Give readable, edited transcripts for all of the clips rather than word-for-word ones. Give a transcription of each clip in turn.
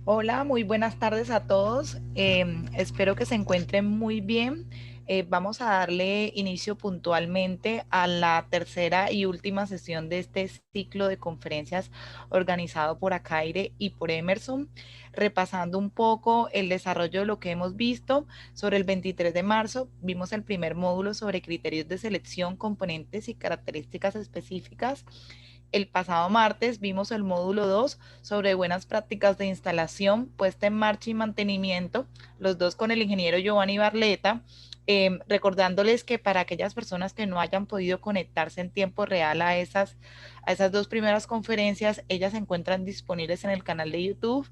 Hola, muy buenas tardes a todos. Espero que se encuentren muy bien. Vamos a darle inicio puntualmente a la tercera y última sesión de este ciclo de conferencias organizado por Acaire y por Emerson, repasando un poco el desarrollo de lo que hemos visto. Sobre el 23 de marzo vimos el primer módulo sobre criterios de selección, componentes y características específicas. El pasado martes vimos el módulo 2 sobre buenas prácticas de instalación, puesta en marcha y mantenimiento, los dos con el ingeniero Giovanni Barleta, recordándoles que para aquellas personas que no hayan podido conectarse en tiempo real a esas dos primeras conferencias, ellas se encuentran disponibles en el canal de YouTube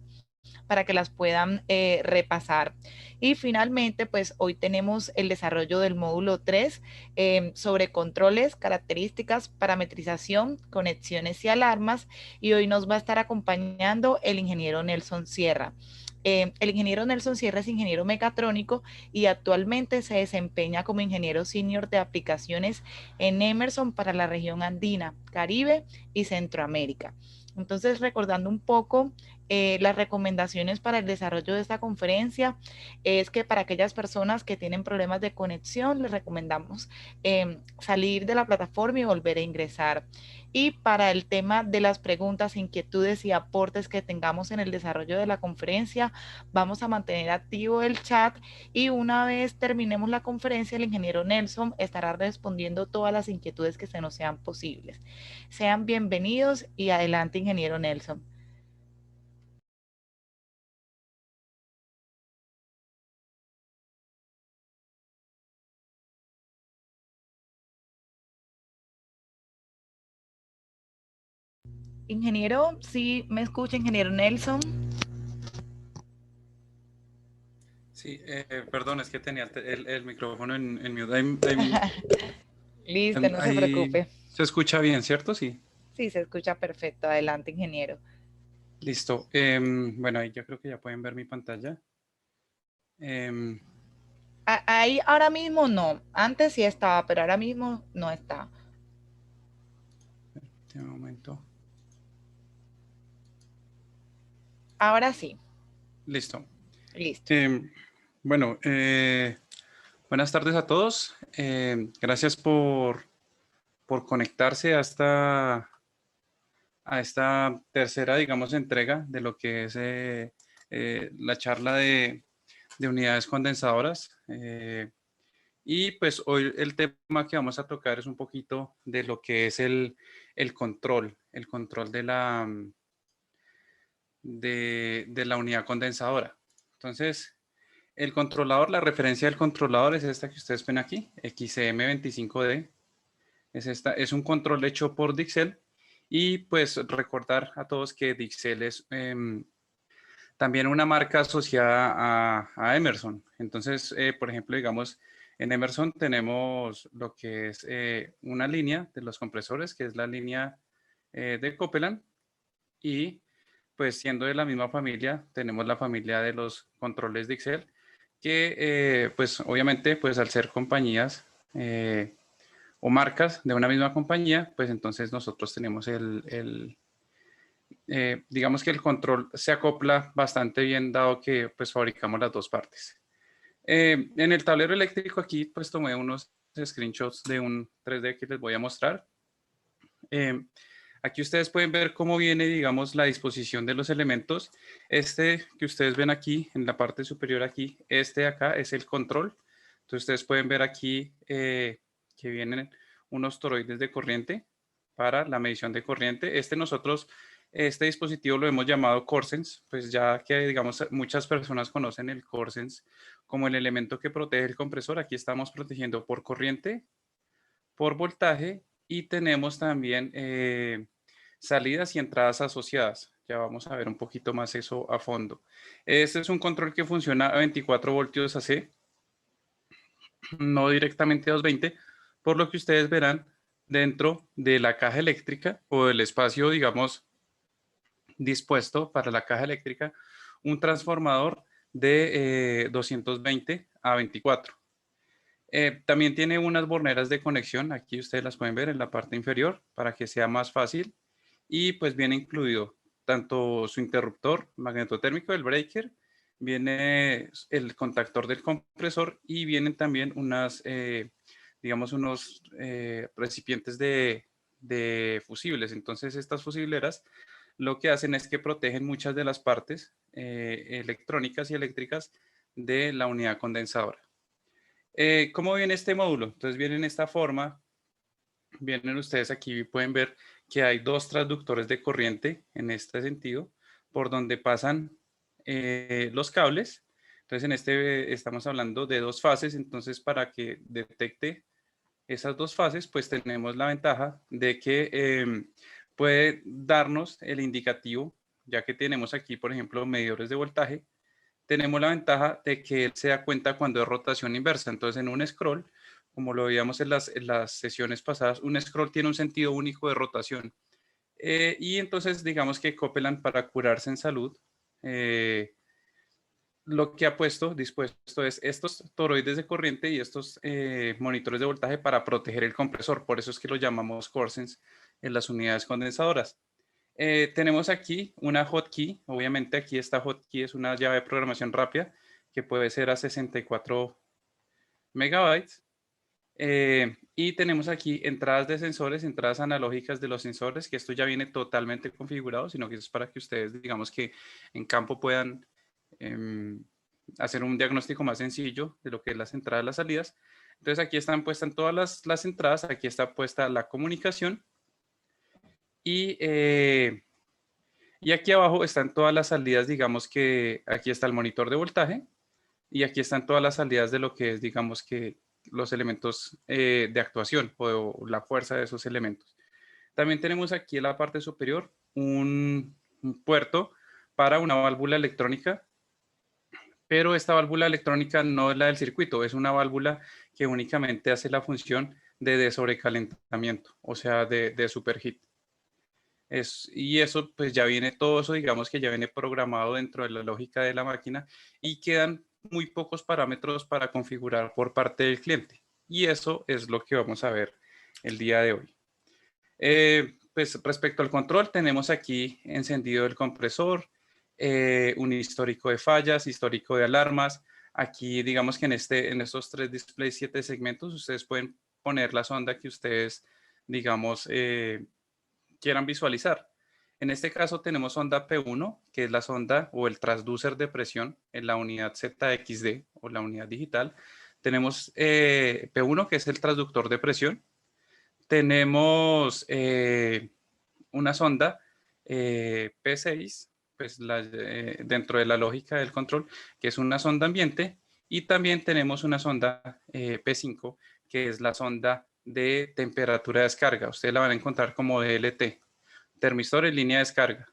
para que las puedan repasar. Y finalmente, pues hoy tenemos el desarrollo del módulo 3 sobre controles, características, parametrización, conexiones y alarmas. Y hoy nos va a estar acompañando el ingeniero Nelson Sierra. El ingeniero Nelson Sierra es ingeniero mecatrónico y actualmente se desempeña como ingeniero senior de aplicaciones en Emerson para la región andina, Caribe y Centroamérica. Entonces, recordando un poco las recomendaciones para el desarrollo de esta conferencia es que para aquellas personas que tienen problemas de conexión, les recomendamos salir de la plataforma y volver a ingresar. Y para el tema de las preguntas, inquietudes y aportes que tengamos en el desarrollo de la conferencia, vamos a mantener activo el chat y una vez terminemos la conferencia, el ingeniero Nelson estará respondiendo todas las inquietudes que se nos sean posibles. Sean bienvenidos y adelante, ingeniero Nelson. Ingeniero, sí me escucha, ingeniero Nelson. Sí, perdón, es que tenía el micrófono en mute. Listo, no se preocupe. Se escucha bien, ¿cierto? Sí. Sí, se escucha perfecto. Adelante, ingeniero. Listo. Bueno, ahí yo creo que ya pueden ver mi pantalla. Em, Ahí ahora mismo no. Antes sí estaba, pero ahora mismo no está. de momento. Ahora sí. Listo. Listo. Em, bueno, buenas tardes a todos. Gracias por conectarse a esta tercera, digamos, entrega de lo que es la charla de unidades condensadoras. Y pues hoy el tema que vamos a tocar es un poquito de lo que es el control de la unidad condensadora. Entonces, el controlador, la referencia del controlador es esta que ustedes ven aquí, XCM25D. Es un control hecho por Dixel. Y pues recordar a todos que Dixel es también una marca asociada a Emerson. Entonces, por ejemplo, digamos, en Emerson tenemos lo que es una línea de los compresores, que es la línea de Copeland, y pues siendo de la misma familia, tenemos la familia de los controles de Excel, que pues obviamente, pues al ser compañías o marcas de una misma compañía, pues entonces nosotros tenemos digamos que el control se acopla bastante bien dado que pues fabricamos las dos partes. En el tablero eléctrico aquí pues tomé unos screenshots de un 3D que les voy a mostrar. Eh, Aquí ustedes pueden ver cómo viene, digamos, la disposición de los elementos. Este que ustedes ven aquí, en la parte superior aquí, este de acá es el control. Entonces ustedes pueden ver aquí que vienen unos toroides de corriente para la medición de corriente. Este dispositivo lo hemos llamado Corsense, pues ya que, digamos, muchas personas conocen el Corsense como el elemento que protege el compresor. Aquí estamos protegiendo por corriente, por voltaje y tenemos también salidas y entradas asociadas. Ya vamos a ver un poquito más eso a fondo. Este es un control que funciona a 24 voltios AC, no directamente a 220, por lo que ustedes verán dentro de la caja eléctrica o del espacio, digamos, dispuesto para la caja eléctrica, un transformador de 220 a 24. También tiene unas borneras de conexión, aquí ustedes las pueden ver en la parte inferior para que sea más fácil y pues viene incluido tanto su interruptor magnetotérmico, el breaker, viene el contactor del compresor y vienen también digamos, unos recipientes de fusibles. Entonces, estas fusileras lo que hacen es que protegen muchas de las partes electrónicas y eléctricas de la unidad condensadora. ¿Cómo viene este módulo? Entonces viene en esta forma. Vienen ustedes aquí, pueden ver que hay dos transductores de corriente en este sentido, por donde pasan los cables. Entonces en este estamos hablando de dos fases, entonces para que detecte esas dos fases, pues tenemos la ventaja de que puede darnos el indicativo, ya que tenemos aquí, por ejemplo, medidores de voltaje, tenemos la ventaja de que él se da cuenta cuando es rotación inversa. Entonces, en un scroll, como lo veíamos en las sesiones pasadas, un scroll tiene un sentido único de rotación. Y entonces, digamos que Copeland, para curarse en salud, lo que ha dispuesto es estos toroides de corriente y estos monitores de voltaje para proteger el compresor. Por eso es que lo llamamos Coresense en las unidades condensadoras. Tenemos aquí una hotkey. Obviamente aquí esta hotkey es una llave de programación rápida que puede ser a 64 megabytes. Y tenemos aquí entradas de sensores, entradas analógicas de los sensores, que esto ya viene totalmente configurado, sino que es para que ustedes, digamos que en campo puedan hacer un diagnóstico más sencillo de lo que es las entradas y las salidas. Entonces aquí están puestas todas las entradas, aquí está puesta la comunicación y aquí abajo están todas las salidas, digamos que aquí está el monitor de voltaje y aquí están todas las salidas de lo que es, digamos que los elementos de actuación o la fuerza de esos elementos. También tenemos aquí en la parte superior un puerto para una válvula electrónica, pero esta válvula electrónica no es la del circuito, es una válvula que únicamente hace la función de sobrecalentamiento, o sea, de superheat. Y eso pues ya viene todo eso, digamos que ya viene programado dentro de la lógica de la máquina y quedan muy pocos parámetros para configurar por parte del cliente. Y eso es lo que vamos a ver el día de hoy. Pues respecto al control, tenemos aquí encendido el compresor, un histórico de fallas, histórico de alarmas. Aquí digamos que en estos tres displays, 7 segmentos, ustedes pueden poner la sonda que ustedes, digamos, quieran visualizar. En este caso tenemos sonda P1, que es la sonda o el transducer de presión en la unidad ZXD o la unidad digital. Tenemos P1, que es el transductor de presión. Tenemos una sonda P6, pues dentro de la lógica del control, que es una sonda ambiente. Y también tenemos una sonda P5, que es la sonda de temperatura de descarga. Ustedes la van a encontrar como DLT, termistor en línea de descarga.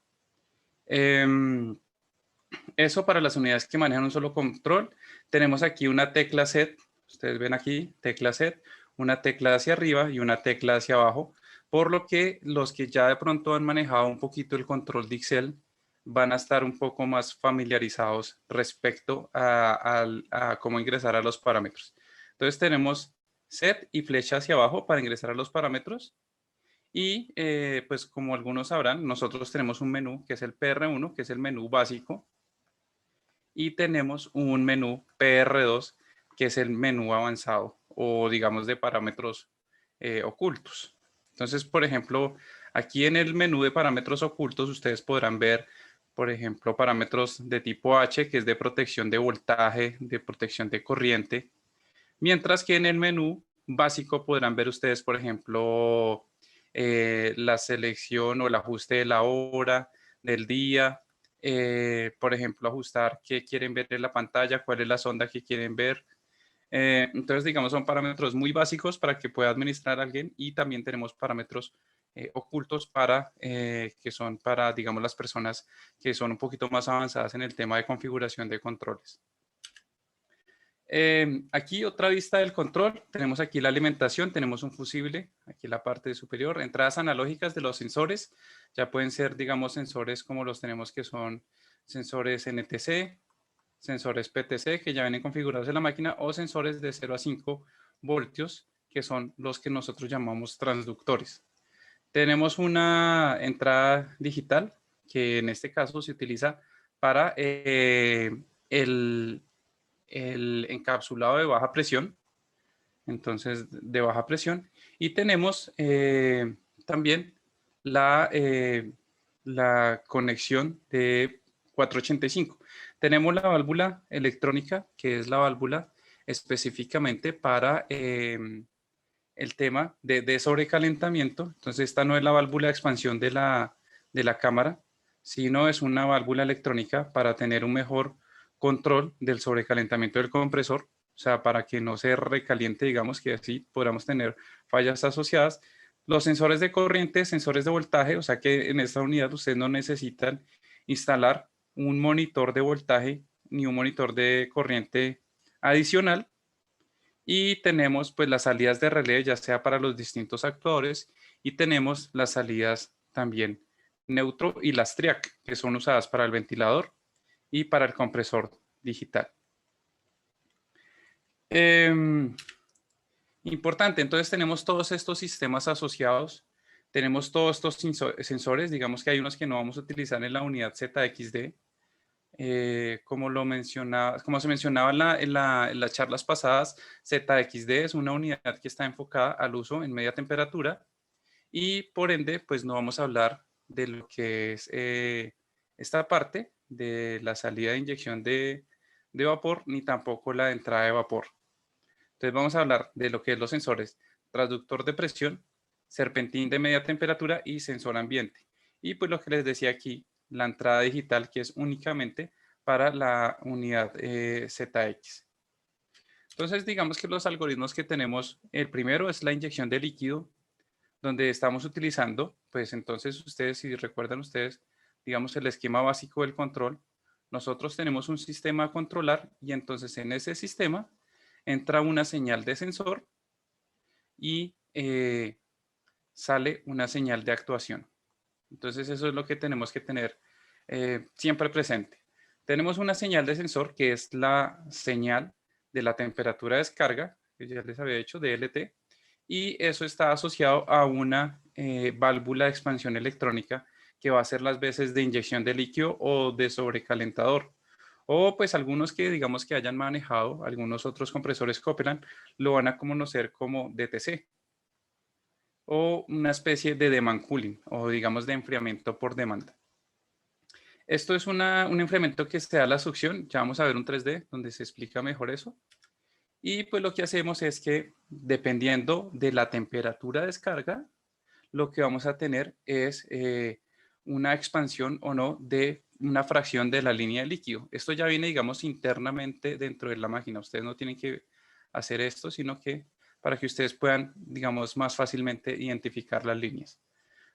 Eso para las unidades que manejan un solo control. Tenemos aquí una tecla set. Ustedes ven aquí, tecla set, una tecla hacia arriba y una tecla hacia abajo. Por lo que los que ya de pronto han manejado un poquito el control de Excel van a estar un poco más familiarizados respecto a cómo ingresar a los parámetros. Entonces tenemos set y flecha hacia abajo para ingresar a los parámetros. Y pues como algunos sabrán, nosotros tenemos un menú que es el PR1, que es el menú básico. Y tenemos un menú PR2, que es el menú avanzado o digamos de parámetros ocultos. Entonces, por ejemplo, aquí en el menú de parámetros ocultos ustedes podrán ver, por ejemplo, parámetros de tipo H, que es de protección de voltaje, de protección de corriente, mientras que en el menú básico podrán ver ustedes, por ejemplo, la selección o el ajuste de la hora, del día, por ejemplo, ajustar qué quieren ver en la pantalla, cuál es la sonda que quieren ver. Entonces, digamos, son parámetros muy básicos para que pueda administrar alguien y también tenemos parámetros ocultos que son para, digamos, las personas que son un poquito más avanzadas en el tema de configuración de controles. Aquí otra vista del control, tenemos aquí la alimentación, tenemos un fusible, aquí en la parte superior, entradas analógicas de los sensores, ya pueden ser, digamos, sensores como los tenemos que son sensores NTC, sensores PTC que ya vienen configurados en la máquina o sensores de 0 a 5 voltios que son los que nosotros llamamos transductores. Tenemos una entrada digital que en este caso se utiliza para el encapsulado de baja presión, entonces de baja presión, y tenemos también la conexión de 485. Tenemos la válvula electrónica, que es la válvula específicamente para el tema de sobrecalentamiento. Entonces esta no es la válvula de expansión de la cámara, sino es una válvula electrónica para tener un mejor control del sobrecalentamiento del compresor, o sea, para que no se recaliente, digamos, que así podamos tener fallas asociadas. Los sensores de corriente, sensores de voltaje, o sea que en esta unidad ustedes no necesitan instalar un monitor de voltaje ni un monitor de corriente adicional. Y tenemos pues las salidas de relé, ya sea para los distintos actuadores, y tenemos las salidas también neutro y las triac, que son usadas para el ventilador y para el compresor digital. Importante, entonces tenemos todos estos sistemas asociados, tenemos todos estos sensores, digamos que hay unos que no vamos a utilizar en la unidad ZXD, como se mencionaba en las charlas pasadas, ZXD es una unidad que está enfocada al uso en media temperatura y por ende, pues no vamos a hablar de lo que es esta parte de la salida de inyección de vapor, ni tampoco la de entrada de vapor. Entonces vamos a hablar de lo que es los sensores transductor de presión, serpentín de media temperatura y sensor ambiente. Y pues lo que les decía aquí, la entrada digital que es únicamente para la unidad ZX. Entonces digamos que los algoritmos que tenemos, el primero es la inyección de líquido, donde estamos utilizando, pues entonces ustedes, si recuerdan ustedes, digamos el esquema básico del control, nosotros tenemos un sistema a controlar y entonces en ese sistema entra una señal de sensor y sale una señal de actuación. Entonces eso es lo que tenemos que tener siempre presente. Tenemos una señal de sensor que es la señal de la temperatura de descarga, que ya les había dicho, DLT, y eso está asociado a una válvula de expansión electrónica que va a ser las veces de inyección de líquido o de sobrecalentador. O pues algunos que digamos que hayan manejado algunos otros compresores Copeland lo van a conocer como DTC o una especie de demand cooling o digamos de enfriamiento por demanda. Esto es un enfriamiento que se da a la succión. Ya vamos a ver un 3D donde se explica mejor eso. Y pues lo que hacemos es que dependiendo de la temperatura de descarga, lo que vamos a tener es una expansión o no de una fracción de la línea de líquido. Esto ya viene, digamos, internamente dentro de la máquina. Ustedes no tienen que hacer esto, sino que para que ustedes puedan, digamos, más fácilmente identificar las líneas.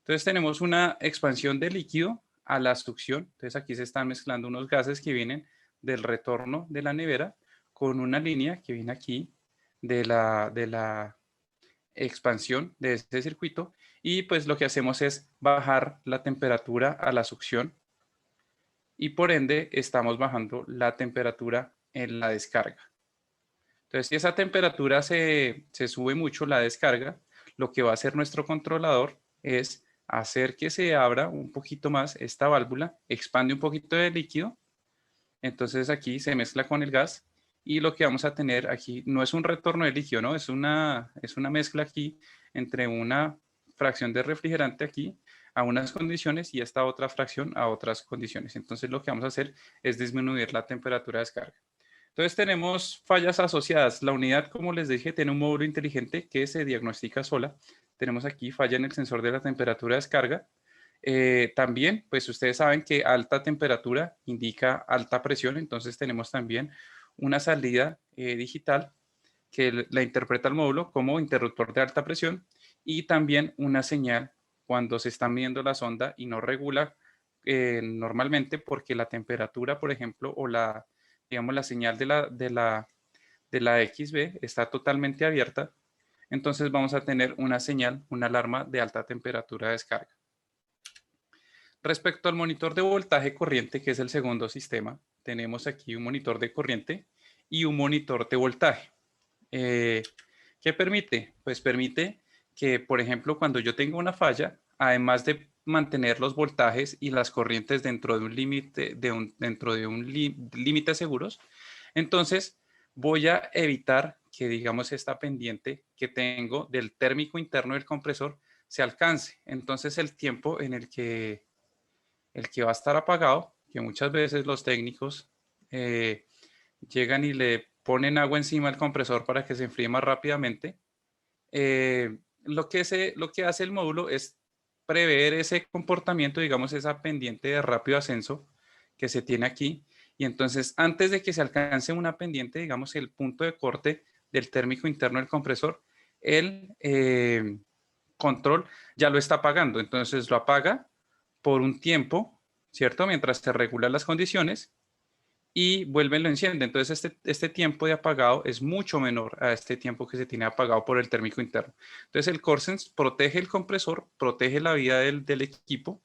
Entonces tenemos una expansión de líquido a la succión. Entonces aquí se están mezclando unos gases que vienen del retorno de la nevera con una línea que viene aquí de la expansión de este circuito y pues lo que hacemos es bajar la temperatura a la succión y por ende estamos bajando la temperatura en la descarga. Entonces si esa temperatura se sube mucho la descarga, lo que va a hacer nuestro controlador es hacer que se abra un poquito más esta válvula, expande un poquito de líquido, entonces aquí se mezcla con el gas y lo que vamos a tener aquí no es un retorno de líquido, ¿no? Es una mezcla aquí entre una fracción de refrigerante aquí a unas condiciones y esta otra fracción a otras condiciones. Entonces lo que vamos a hacer es disminuir la temperatura de descarga. Entonces tenemos fallas asociadas. La unidad, como les dije, tiene un módulo inteligente que se diagnostica sola. Tenemos aquí falla en el sensor de la temperatura de descarga. También, pues ustedes saben que alta temperatura indica alta presión, entonces tenemos también una salida digital que la interpreta el módulo como interruptor de alta presión y también una señal cuando se está midiendo la sonda y no regula normalmente porque la temperatura, por ejemplo, o digamos, la señal de la XB está totalmente abierta, entonces vamos a tener una señal, una alarma de alta temperatura de descarga. Respecto al monitor de voltaje corriente, que es el segundo sistema, tenemos aquí un monitor de corriente y un monitor de voltaje. ¿Qué permite? Pues permite que, por ejemplo, cuando yo tengo una falla, además de mantener los voltajes y las corrientes dentro de un límite, límite seguros. Entonces, voy a evitar que, digamos, esta pendiente que tengo del térmico interno del compresor se alcance. Entonces, el tiempo en el que va a estar apagado, que muchas veces los técnicos llegan y le ponen agua encima al compresor para que se enfríe más rápidamente, lo que hace el módulo es prever ese comportamiento, digamos, esa pendiente de rápido ascenso que se tiene aquí. Y entonces, antes de que se alcance una pendiente, digamos, el punto de corte del térmico interno del compresor, el control ya lo está apagando. Entonces, lo apaga por un tiempo, ¿cierto? Mientras se regulan las condiciones y vuelve y lo enciende. Entonces, este tiempo de apagado es mucho menor a este tiempo que se tiene apagado por el térmico interno. Entonces, el CoreSense protege el compresor, protege la vida del equipo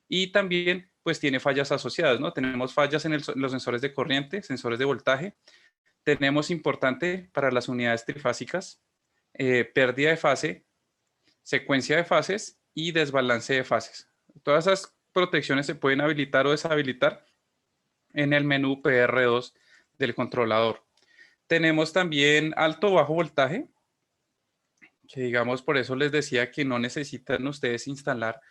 y también, pues, tiene fallas asociadas, ¿no? Tenemos fallas en los sensores de corriente, sensores de voltaje. Tenemos importante para las unidades trifásicas, pérdida de fase, secuencia de fases y desbalance de fases. Todas esas protecciones se pueden habilitar o deshabilitar en el menú PR2 del controlador. Tenemos también alto o bajo voltaje, que digamos, por eso les decía que no necesitan ustedes instalar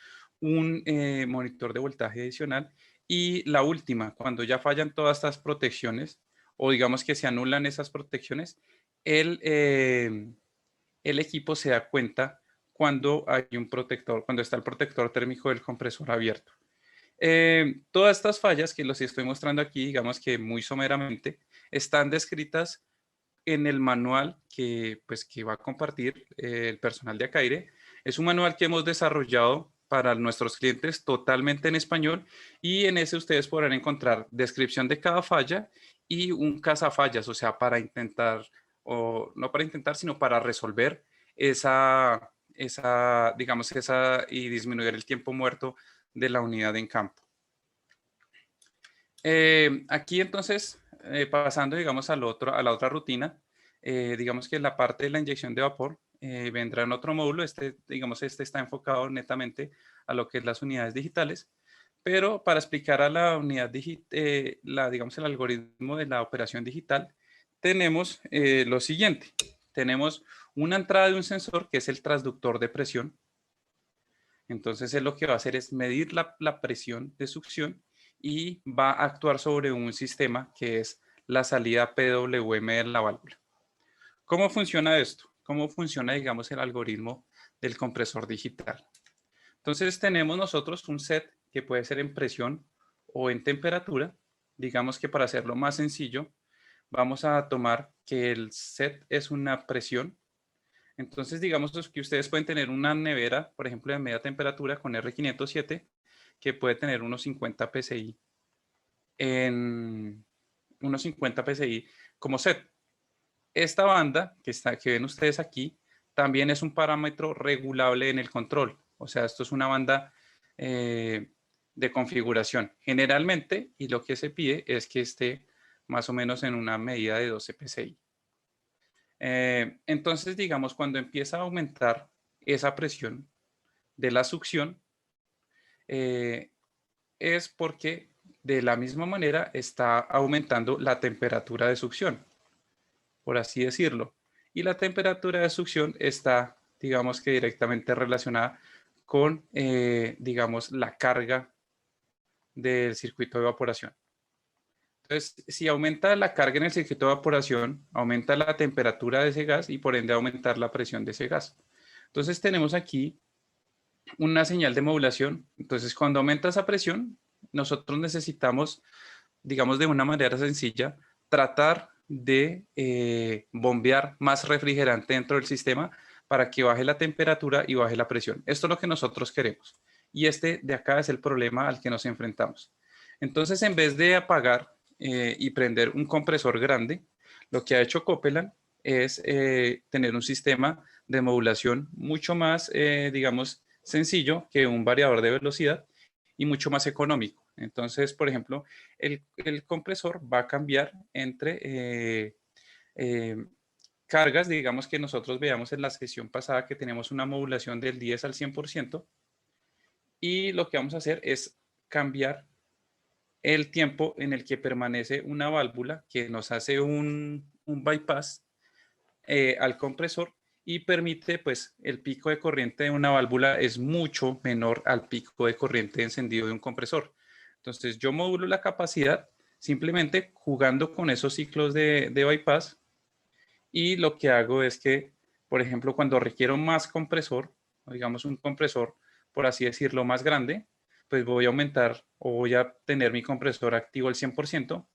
un monitor de voltaje adicional. Y la última, cuando ya fallan todas estas protecciones, o digamos que se anulan esas protecciones, el equipo se da cuenta cuando hay un protector, cuando está el protector térmico del compresor abierto. Todas estas fallas que los estoy mostrando aquí, digamos que muy someramente, están descritas en el manual que va a compartir el personal de Acaire. Es un manual que hemos desarrollado para nuestros clientes totalmente en español y en ese ustedes podrán encontrar descripción de cada falla y un cazafallas, o sea, para intentar, o no para intentar, sino para resolver digamos, y disminuir el tiempo muerto de la unidad en campo. Aquí entonces, pasando, digamos, a la otra rutina, digamos que la parte de la inyección de vapor vendrá en otro módulo. Digamos, este está enfocado netamente a lo que es las unidades digitales, pero para explicar a la unidad digamos, el algoritmo de la operación digital, tenemos lo siguiente. Tenemos una entrada de un sensor que es el transductor de presión. Entonces, él lo que va a hacer es medir la presión de succión y va a actuar sobre un sistema que es la salida PWM de la válvula. ¿Cómo funciona esto? ¿Cómo funciona, digamos, el algoritmo del compresor digital? Entonces, tenemos nosotros un set que puede ser en presión o en temperatura. Digamos que para hacerlo más sencillo, vamos a tomar que el set es una presión. Entonces, digamos que ustedes pueden tener una nevera, por ejemplo, de media temperatura con R507, que puede tener unos 50 PSI como set. Esta banda que ven ustedes aquí también es un parámetro regulable en el control. O sea, esto es una banda de configuración. Generalmente, y lo que se pide es que esté más o menos en una medida de 12 PSI. Entonces, digamos, cuando empieza a aumentar esa presión de la succión, es porque de la misma manera está aumentando la temperatura de succión, por así decirlo. Y la temperatura de succión está, digamos que directamente relacionada con, digamos, la carga del circuito de evaporación. Entonces, si aumenta la carga en el circuito de evaporación, aumenta la temperatura de ese gas y por ende aumentar la presión de ese gas. Entonces, tenemos aquí una señal de modulación. Entonces, cuando aumenta esa presión, nosotros necesitamos, digamos de una manera sencilla, tratar de bombear más refrigerante dentro del sistema para que baje la temperatura y baje la presión. Esto es lo que nosotros queremos. Y este de acá es el problema al que nos enfrentamos. Entonces, en vez de apagar y prender un compresor grande, lo que ha hecho Copeland es tener un sistema de modulación mucho más, digamos, sencillo que un variador de velocidad y mucho más económico. Entonces, por ejemplo, el compresor va a cambiar entre cargas, digamos que nosotros veamos en la sesión pasada que tenemos una modulación del 10 al 100%, y lo que vamos a hacer es cambiar el tiempo en el que permanece una válvula que nos hace un bypass al compresor y permite, pues, el pico de corriente de una válvula es mucho menor al pico de corriente de encendido de un compresor. Entonces, yo modulo la capacidad simplemente jugando con esos ciclos de bypass, y lo que hago es que, por ejemplo, cuando requiero más compresor, digamos un compresor, por así decirlo, más grande, pues voy a aumentar o voy a tener mi compresor activo al 100%,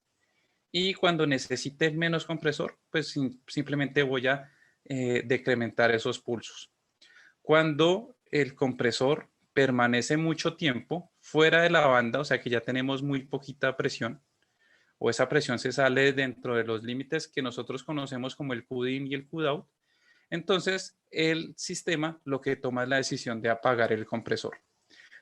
y cuando necesite menos compresor, pues simplemente voy a decrementar esos pulsos. Cuando el compresor permanece mucho tiempo fuera de la banda, o sea que ya tenemos muy poquita presión, o esa presión se sale dentro de los límites que nosotros conocemos como el QDIN y el QDOUT, entonces el sistema lo que toma es la decisión de apagar el compresor.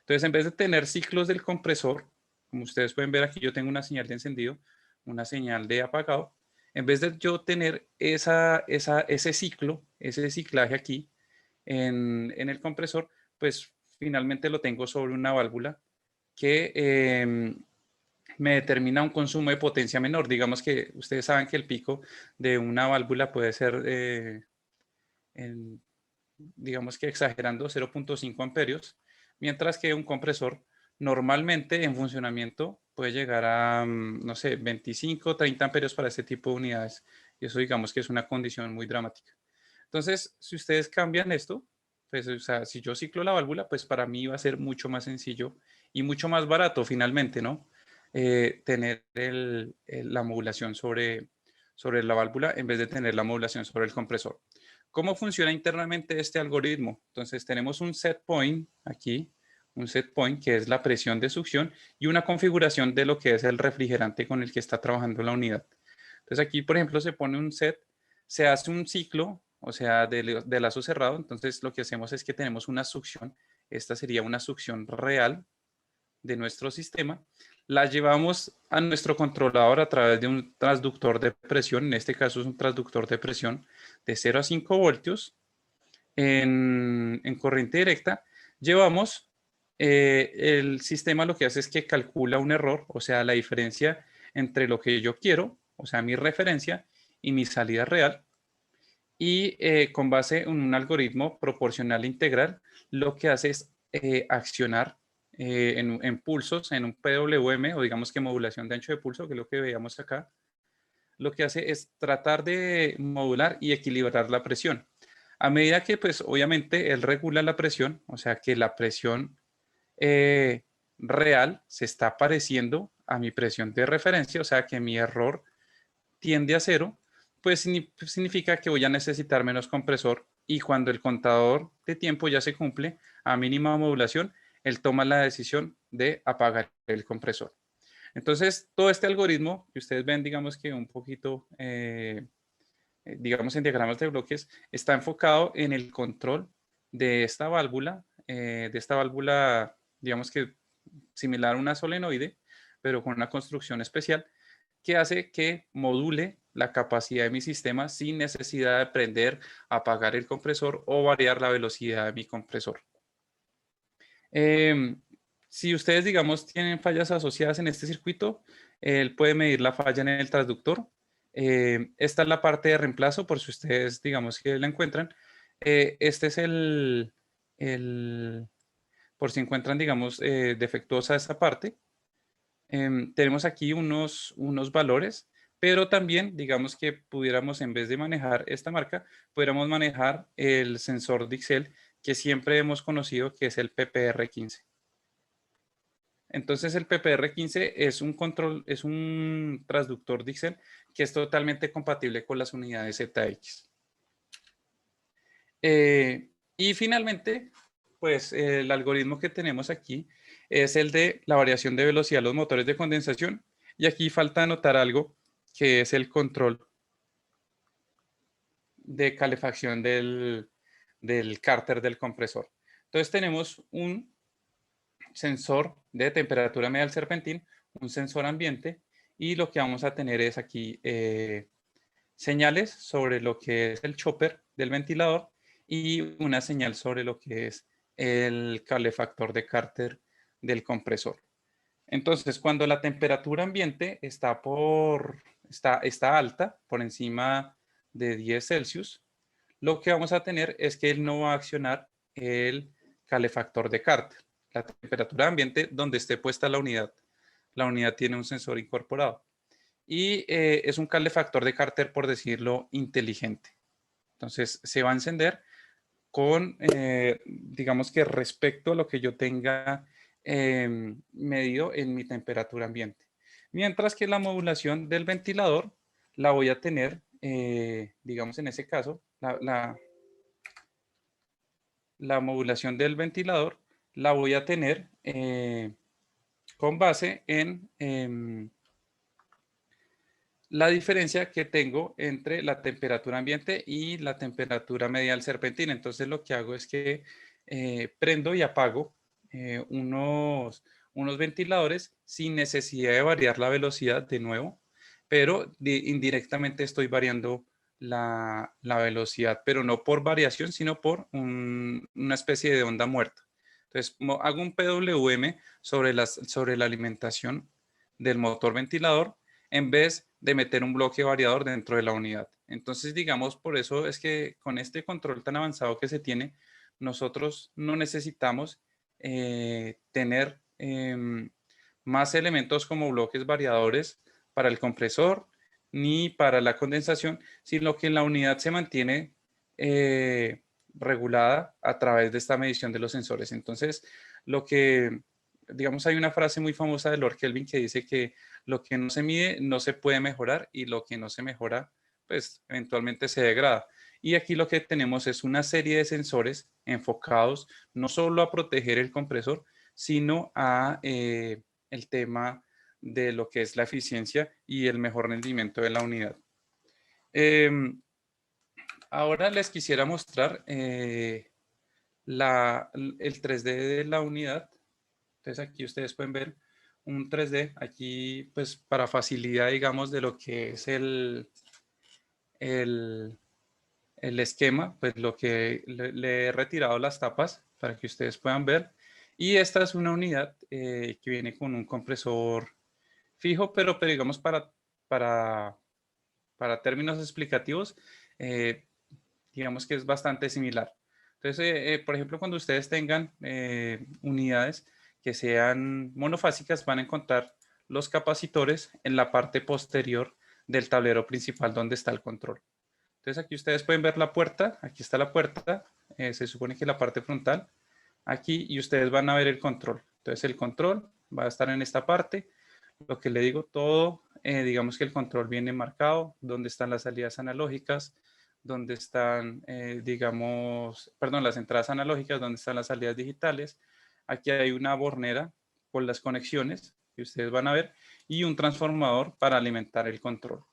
Entonces, en vez de tener ciclos del compresor, como ustedes pueden ver aquí, yo tengo una señal de encendido, una señal de apagado. En vez de yo tener ese ciclo, ese ciclaje aquí en el compresor, pues finalmente lo tengo sobre una válvula que me determina un consumo de potencia menor. Digamos que ustedes saben que el pico de una válvula puede ser, digamos que exagerando, 0.5 amperios, mientras que un compresor normalmente en funcionamiento puede llegar a, no sé, 25, 30 amperios para este tipo de unidades. Y eso digamos que es una condición muy dramática. Entonces, si ustedes cambian esto, pues, o sea, si yo ciclo la válvula, pues para mí va a ser mucho más sencillo y mucho más barato finalmente, ¿no? Tener la modulación sobre la válvula en vez de tener la modulación sobre el compresor. ¿Cómo funciona internamente este algoritmo? Entonces tenemos un set point aquí, un set point que es la presión de succión y una configuración de lo que es el refrigerante con el que está trabajando la unidad. Entonces aquí, por ejemplo, se pone un set, se hace un ciclo, o sea, de lazo cerrado. Entonces lo que hacemos es que tenemos una succión. Esta sería una succión real de nuestro sistema. La llevamos a nuestro controlador a través de un transductor de presión. En este caso es un transductor de presión de 0 a 5 voltios en corriente directa. Llevamos, el sistema lo que hace es que calcula un error, o sea, la diferencia entre lo que yo quiero, o sea, mi referencia y mi salida real. Y con base en un algoritmo proporcional integral, lo que hace es accionar en pulsos, en un PWM, o digamos que modulación de ancho de pulso, que es lo que veíamos acá. Lo que hace es tratar de modular y equilibrar la presión. A medida que, pues, obviamente, él regula la presión, o sea, que la presión real se está pareciendo a mi presión de referencia, o sea, que mi error tiende a cero, pues significa que voy a necesitar menos compresor, y cuando el contador de tiempo ya se cumple a mínima modulación, él toma la decisión de apagar el compresor. Entonces, todo este algoritmo que ustedes ven, digamos que un poquito, digamos en diagramas de bloques, está enfocado en el control de esta válvula, digamos que similar a una solenoide, pero con una construcción especial que hace que module la capacidad de mi sistema sin necesidad de prender, apagar el compresor o variar la velocidad de mi compresor. Si ustedes, digamos, tienen fallas asociadas en este circuito, él puede medir la falla en el transductor. Esta es la parte de reemplazo, por si ustedes, digamos, que la encuentran. Este es por si encuentran, digamos, defectuosa esa parte. Tenemos aquí unos valores, pero también, digamos que pudiéramos, en vez de manejar esta marca, pudiéramos manejar el sensor Dixel que siempre hemos conocido, que es el PPR15. Entonces el PPR15 es un control, es un transductor Dixel que es totalmente compatible con las unidades ZX. Y finalmente, pues el algoritmo que tenemos aquí es el de la variación de velocidad de los motores de condensación. Y aquí falta anotar algo, que es el control de calefacción del cárter del compresor. Entonces tenemos un sensor de temperatura media del serpentín, un sensor ambiente, y lo que vamos a tener es aquí señales sobre lo que es el chopper del ventilador y una señal sobre lo que es el calefactor de Carter del compresor. Entonces, cuando la temperatura ambiente está alta, por encima de 10 Celsius, lo que vamos a tener es que él no va a accionar el calefactor de Carter. La temperatura ambiente donde esté puesta la unidad. La unidad tiene un sensor incorporado. Y es un calefactor de Carter, por decirlo, inteligente. Entonces, se va a encender con, digamos que respecto a lo que yo tenga medido en mi temperatura ambiente. Mientras que la modulación del ventilador la voy a tener, digamos en ese caso, la modulación del ventilador la voy a tener con base en la diferencia que tengo entre la temperatura ambiente y la temperatura media del serpentín. Entonces lo que hago es que prendo y apago unos ventiladores sin necesidad de variar la velocidad de nuevo, pero indirectamente estoy variando la velocidad, pero no por variación, sino por una especie de onda muerta. Entonces hago un PWM sobre la alimentación del motor ventilador en vez de meter un bloque variador dentro de la unidad. Entonces, digamos, por eso es que con este control tan avanzado que se tiene, nosotros no necesitamos tener más elementos como bloques variadores para el compresor ni para la condensación, sino que la unidad se mantiene regulada a través de esta medición de los sensores. Entonces, digamos, hay una frase muy famosa de Lord Kelvin que dice que lo que no se mide no se puede mejorar y lo que no se mejora, pues eventualmente se degrada. Y aquí lo que tenemos es una serie de sensores enfocados no solo a proteger el compresor, sino a el tema de lo que es la eficiencia y el mejor rendimiento de la unidad. Ahora les quisiera mostrar el 3D de la unidad. Entonces aquí ustedes pueden ver un 3D, aquí pues para facilidad digamos de lo que es el esquema, pues lo que le he retirado las tapas para que ustedes puedan ver. Y esta es una unidad que viene con un compresor fijo, pero digamos para, para términos explicativos, digamos que es bastante similar. Entonces, por ejemplo, cuando ustedes tengan unidades que sean monofásicas, van a encontrar los capacitores en la parte posterior del tablero principal donde está el control. Entonces, aquí ustedes pueden ver la puerta. Aquí está la puerta. Se supone que la parte frontal. Aquí y ustedes van a ver el control. Entonces, el control va a estar en esta parte. Lo que le digo, todo, digamos que el control viene marcado, donde están las salidas analógicas, donde están, las entradas analógicas, donde están las salidas digitales. Aquí hay una bornera con las conexiones que ustedes van a ver y un transformador para alimentar el control.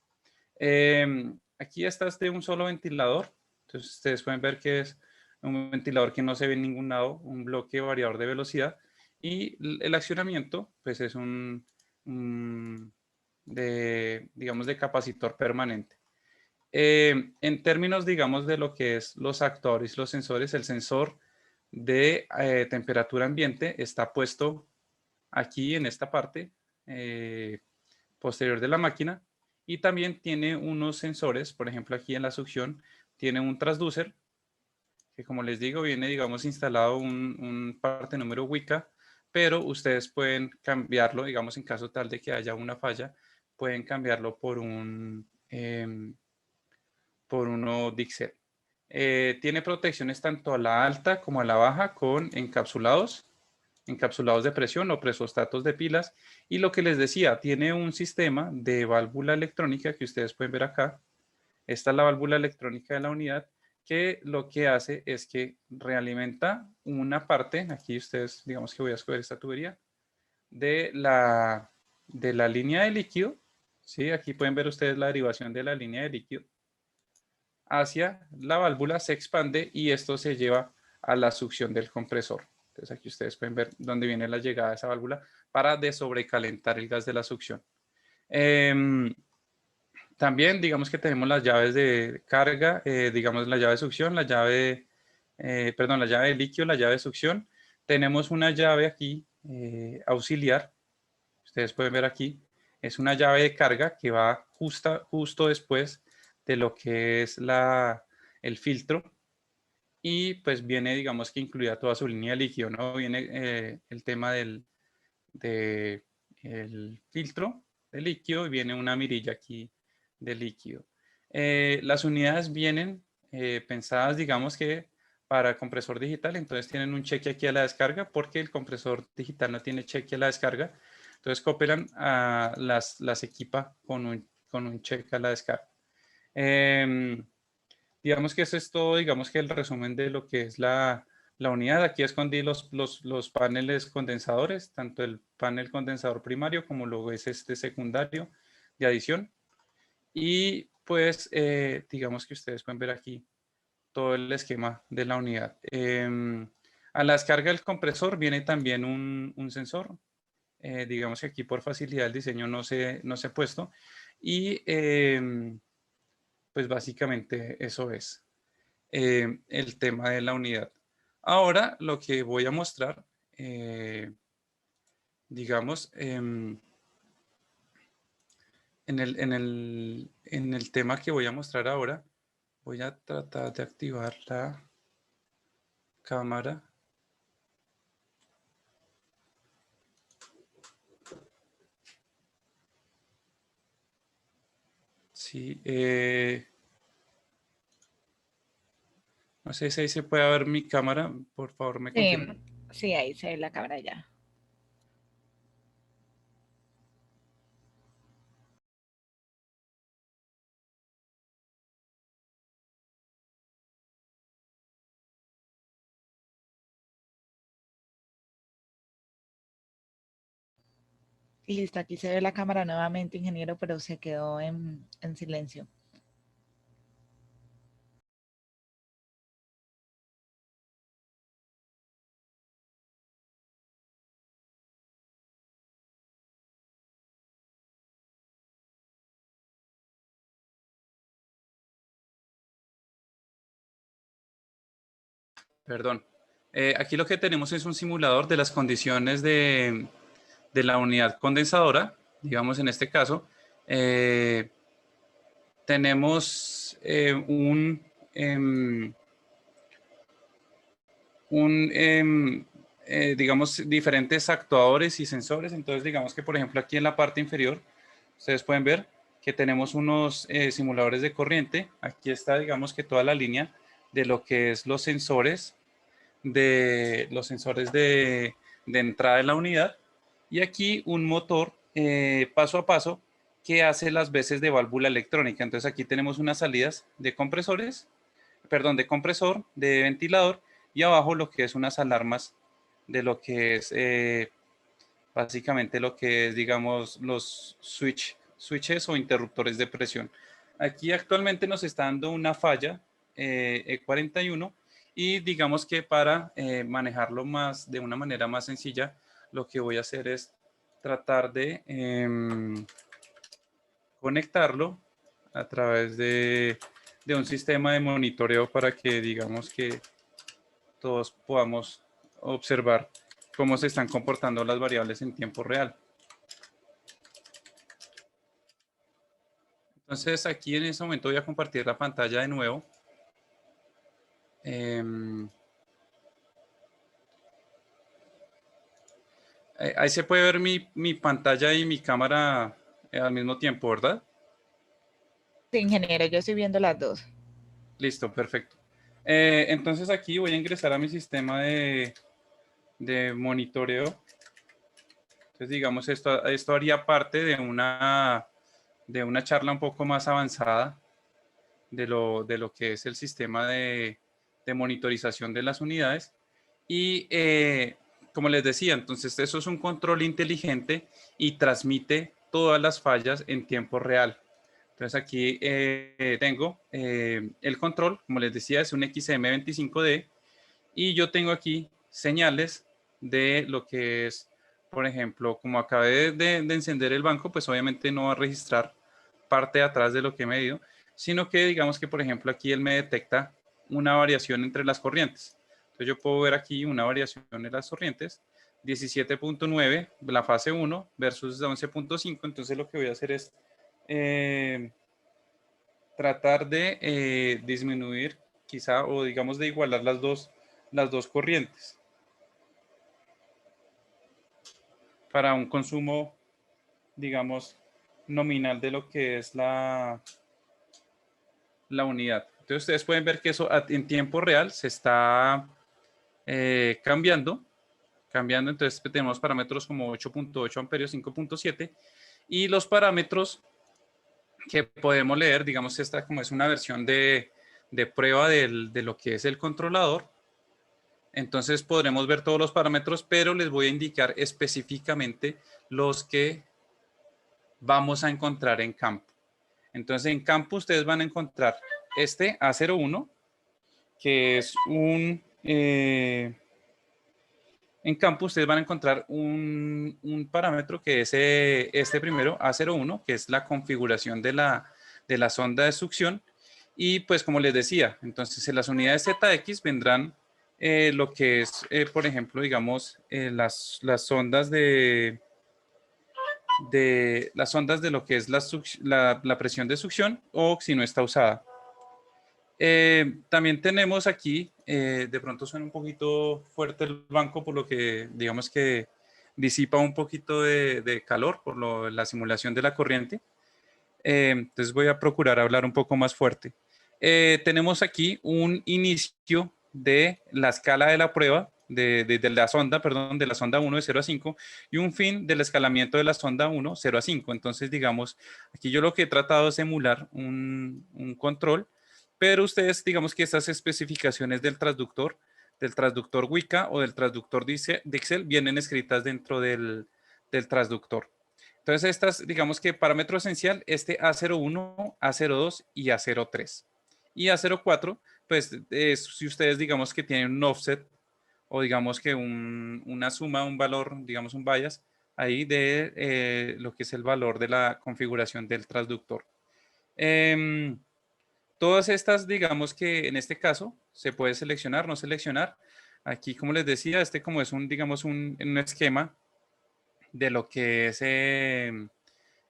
Aquí está de un solo ventilador. Entonces ustedes pueden ver que es un ventilador que no se ve en ningún lado, un bloque variador de velocidad y el accionamiento pues es digamos, de capacitor permanente. En términos, digamos, de lo que es los actuadores, los sensores, el sensor de temperatura ambiente está puesto aquí en esta parte posterior de la máquina y también tiene unos sensores, por ejemplo, aquí en la succión tiene un transducer que, como les digo, viene, digamos, instalado un parte número Wicca, pero ustedes pueden cambiarlo, digamos, en caso tal de que haya una falla, pueden cambiarlo por por uno Dixel. Tiene protecciones tanto a la alta como a la baja con encapsulados de presión o presostatos de pilas. Y lo que les decía, tiene un sistema de válvula electrónica que ustedes pueden ver acá. Esta es la válvula electrónica de la unidad que lo que hace es que realimenta una parte, aquí ustedes, digamos que voy a escoger esta tubería, de la línea de líquido. ¿Sí? Aquí pueden ver ustedes la derivación de la línea de líquido hacia la válvula, se expande y esto se lleva a la succión del compresor. Entonces aquí ustedes pueden ver dónde viene la llegada de esa válvula para desobrecalentar el gas de la succión. También digamos que tenemos las llaves de carga, digamos la llave de succión, la llave perdón, la llave de líquido, la llave de succión. Tenemos una llave aquí auxiliar, ustedes pueden ver aquí, es una llave de carga que va justo después de lo que es el filtro, y pues viene, digamos que incluida toda su línea de líquido, ¿no? Viene el tema del el filtro de líquido y viene una mirilla aquí de líquido. Las unidades vienen pensadas, digamos que para compresor digital, entonces tienen un cheque aquí a la descarga, porque el compresor digital no tiene cheque a la descarga. Entonces Coppeland las equipa con un cheque a la descarga. Digamos que eso es todo, digamos que el resumen de lo que es la unidad. Aquí escondí los paneles condensadores, tanto el panel condensador primario como luego es este secundario de adición. Y pues digamos que ustedes pueden ver aquí todo el esquema de la unidad. A la descarga del compresor viene también un sensor. Digamos que aquí por facilidad el diseño no se ha puesto. Y pues básicamente eso es el tema de la unidad. Ahora lo que voy a mostrar, digamos, en el tema que voy a mostrar ahora, voy a tratar de activar la cámara. Sí, no sé si ahí se puede ver mi cámara, por favor me Sí, confirman. sí, ahí se ve la cámara ya. Listo, aquí se ve la cámara nuevamente, ingeniero, pero se quedó en silencio. Perdón. Aquí lo que tenemos es un simulador de las condiciones de la unidad condensadora, digamos en este caso. Tenemos digamos, diferentes actuadores y sensores. Entonces, digamos que, por ejemplo, aquí en la parte inferior, ustedes pueden ver que tenemos unos simuladores de corriente. Aquí está, digamos que toda la línea de lo que es los sensores de entrada de la unidad, y aquí un motor paso a paso que hace las veces de válvula electrónica. Entonces aquí tenemos unas salidas de compresores, perdón, de compresor, de ventilador, y abajo lo que es unas alarmas de lo que es básicamente lo que es, digamos, los switches o interruptores de presión. Aquí actualmente nos está dando una falla E41, y digamos que para manejarlo de una manera más sencilla, lo que voy a hacer es tratar de conectarlo a través de un sistema de monitoreo para que digamos que todos podamos observar cómo se están comportando las variables en tiempo real. Entonces aquí en este momento voy a compartir la pantalla de nuevo. Ahí se puede ver mi pantalla y mi cámara al mismo tiempo, ¿verdad? Sí, ingeniero, yo estoy viendo las dos. Listo, perfecto. Entonces aquí voy a ingresar a mi sistema de monitoreo. Entonces digamos, esto haría parte de una charla un poco más avanzada de lo que es el sistema de monitorización de las unidades. Y como les decía, entonces eso es un control inteligente y transmite todas las fallas en tiempo real. Entonces aquí tengo el control, como les decía, es un XM25D, y yo tengo aquí señales de lo que es, por ejemplo, como acabé de encender el banco, pues obviamente no va a registrar parte de atrás de lo que he medido, sino que digamos que, por ejemplo, aquí él me detecta una variación entre las corrientes. Entonces yo puedo ver aquí una variación de las corrientes, 17.9, la fase 1 versus 11.5. Entonces lo que voy a hacer es tratar de disminuir quizá, o digamos de igualar las dos corrientes para un consumo, digamos, nominal de lo que es la unidad. Entonces ustedes pueden ver que eso en tiempo real se está cambiando. Entonces tenemos parámetros como 8.8 amperios, 5.7, y los parámetros que podemos leer, digamos, esta como es una versión de prueba de lo que es el controlador. Entonces podremos ver todos los parámetros, pero les voy a indicar específicamente los que vamos a encontrar en campo. Entonces en campo ustedes van a encontrar este A01, que es en campo ustedes van a encontrar un parámetro que es este primero, A01, que es la configuración de la sonda de succión. Y pues como les decía, entonces en las unidades ZX vendrán lo que es, por ejemplo, digamos, las sondas las ondas de lo que es la presión de succión, o si no está usada. También tenemos aquí, de pronto suena un poquito fuerte el banco, por lo que digamos que disipa un poquito de calor por la simulación de la corriente. Entonces voy a procurar hablar un poco más fuerte. Tenemos aquí un inicio de la escala de la prueba, de la sonda, perdón, de la sonda 1 de 0 a 5, y un fin del escalamiento de la sonda 1, 0 a 5. Entonces, digamos, aquí yo lo que he tratado es emular un control, pero ustedes, digamos que estas especificaciones del transductor Wika o del transductor Dixel vienen escritas dentro del transductor. Entonces, estas, digamos que parámetro esencial, este A01, A02 y A03. Y A04, pues si ustedes digamos que tienen un offset, o digamos que una suma, un valor, digamos un bias, ahí de lo que es el valor de la configuración del transductor. Todas estas, digamos que en este caso, se puede seleccionar, no seleccionar. Aquí, como les decía, este como es digamos, un esquema de lo que es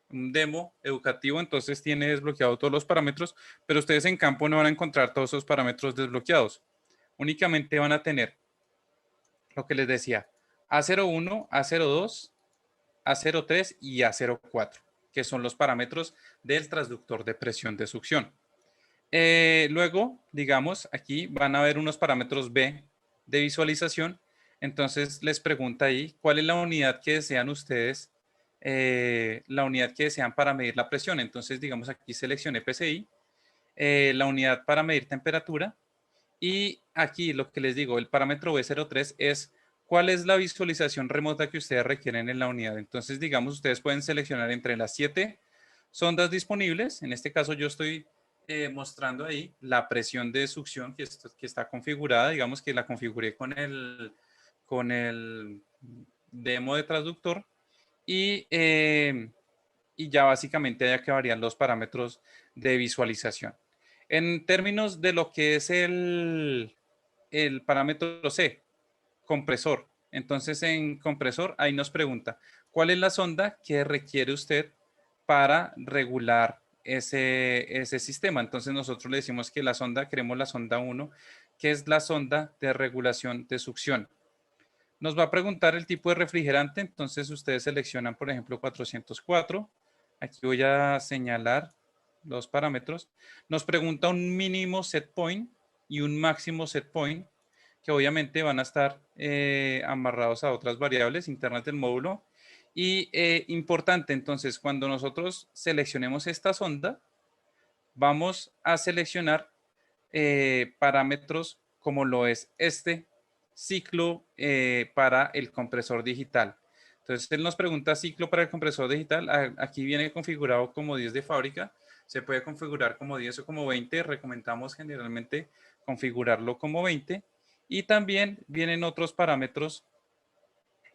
un demo educativo, entonces tiene desbloqueado todos los parámetros, pero ustedes en campo no van a encontrar todos esos parámetros desbloqueados. Únicamente van a tener lo que les decía, A01, A02, A03 y A04, que son los parámetros del transductor de presión de succión. Luego, digamos, aquí van a ver unos parámetros B de visualización. Entonces les pregunta ahí, ¿cuál es la unidad que desean ustedes? La unidad que desean para medir la presión. Entonces, digamos, aquí seleccioné PSI, la unidad para medir temperatura. Y aquí lo que les digo, el parámetro B03 es cuál es la visualización remota que ustedes requieren en la unidad. Entonces, digamos, ustedes pueden seleccionar entre las 7 sondas disponibles. En este caso yo estoy mostrando ahí la presión de succión que está configurada. Digamos que la configuré con el demo de transductor. Y ya básicamente ya acabarían los parámetros de visualización. En términos de lo que es el parámetro C, compresor. Entonces en compresor ahí nos pregunta, ¿cuál es la sonda que requiere usted para regular ese sistema? Entonces nosotros le decimos que queremos la sonda 1, que es la sonda de regulación de succión. Nos va a preguntar el tipo de refrigerante, entonces ustedes seleccionan, por ejemplo, 404. Aquí voy a señalar los parámetros. Nos pregunta un mínimo set point y un máximo set point, que obviamente van a estar amarrados a otras variables internas del módulo. Y importante, entonces, cuando nosotros seleccionemos esta sonda, vamos a seleccionar parámetros como lo es este ciclo para el compresor digital. Entonces, él nos pregunta ciclo para el compresor digital. Aquí viene configurado como 10 de fábrica. Se puede configurar como 10 o como 20. Recomendamos generalmente configurarlo como 20. Y también vienen otros parámetros,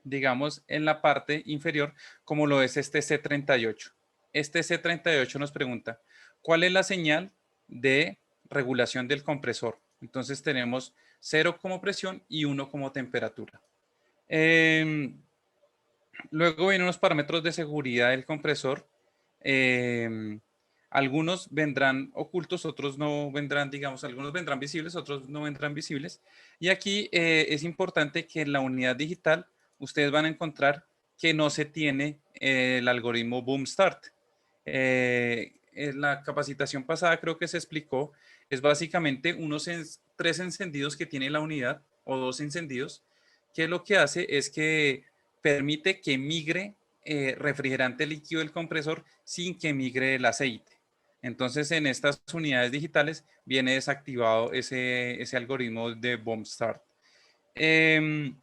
digamos, en la parte inferior, como lo es este C38. Este C38 nos pregunta, ¿cuál es la señal de regulación del compresor? Entonces tenemos 0 como presión y 1 como temperatura. Luego vienen los parámetros de seguridad del compresor. Algunos vendrán ocultos, otros no vendrán, digamos, algunos vendrán visibles, otros no vendrán visibles. Y aquí es importante que en la unidad digital ustedes van a encontrar que no se tiene el algoritmo Boom Start. En la capacitación pasada creo que se explicó, es básicamente unos 3 encendidos que tiene la unidad o 2 encendidos, que lo que hace es que permite que migre refrigerante líquido del compresor sin que migre el aceite. Entonces, en estas unidades digitales viene desactivado ese algoritmo de Bomb Start. En